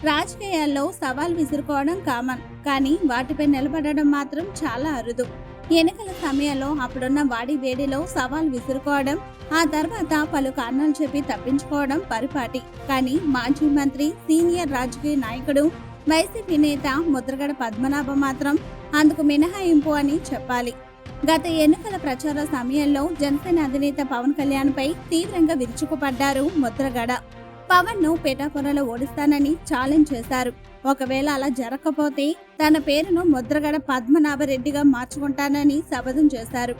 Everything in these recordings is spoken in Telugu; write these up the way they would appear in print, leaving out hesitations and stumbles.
రాజకీయాల్లో సవాల్ విసురుకోవడం కామన్, కానీ వాటిపై నిలబడడం మాత్రం చాలా అరుదు. ఎన్నికల సమయంలో అప్పుడున్న వాడి వేడిలో సవాల్ విసురుకోవడం, ఆ తర్వాత పలు కారణాలు చెప్పి తప్పించుకోవడం పరిపాటి. కానీ మాజీ మంత్రి, సీనియర్ రాజకీయ నాయకుడు, వైసీపీ నేత ముద్రగడ పద్మనాభం మాత్రం అందుకు మినహాయింపు అని చెప్పాలి. గత ఎన్నికల ప్రచార సమయంలో జనసేన అధినేత పవన్ కళ్యాణ్ పై తీవ్రంగా విరుచుకుపడ్డారు ముద్రగడ. పవన్ ను పిఠాపురంలో ఓడిస్తానని ఛాలెంజ్ చేశారు. ఒకవేళ అలా జరగకపోతే తన పేరును ముద్రగడ పద్మనాభరెడ్డిగా మార్చుకుంటానని శపథం చేశారు.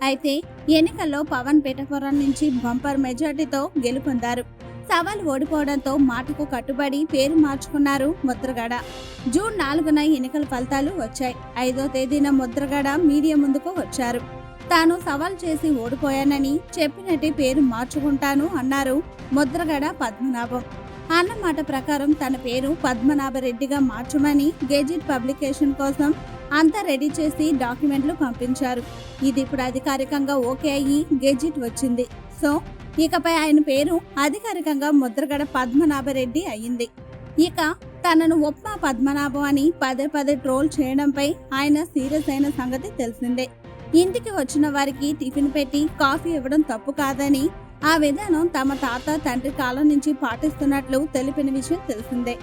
అయితే ఎన్నికల్లో పవన్ పిఠాపురం నుంచి బంపర్ మెజార్టీతో గెలుపొందారు. సవాల్ ఓడిపోవడంతో మాటకు కట్టుబడి పేరు మార్చుకున్నారు ముద్రగడ. జూన్ 4న ఎన్నికల ఫలితాలు వచ్చాయి. 5వ తేదీన ముద్రగడ మీడియా ముందుకు వచ్చారు. తాను సవాల్ చేసి ఓడిపోయానని, చెప్పినట్టే పేరు మార్చుకుంటాను అన్నారు ముద్రగడ పద్మనాభం. అన్నమాట ప్రకారం తన పేరు పద్మనాభరెడ్డిగా మార్చమని గెజిట్ పబ్లికేషన్ కోసం అంతా రెడీ చేసి డాక్యుమెంట్లు పంపించారు. ఇది ఇప్పుడు అధికారికంగా ఓకే అయ్యి గెజిట్ వచ్చింది. సో ఇకపై ఆయన పేరు అధికారికంగా ముద్రగడ పద్మనాభరెడ్డి అయ్యింది. ఇక తనను ఉప్మా పద్మనాభం అని పదే పదే ట్రోల్ చేయడంపై ఆయన సీరియస్ అయిన సంగతి తెలిసిందే. ఇంటికి వచ్చిన వారికి టిఫిన్ పెట్టి కాఫీ ఇవ్వడం తప్పు కాదని, ఆ విధానం తమ తాత తండ్రి కాలం నుంచి పాటిస్తున్నట్లు తెలిపిన విషయం తెలిసిందే.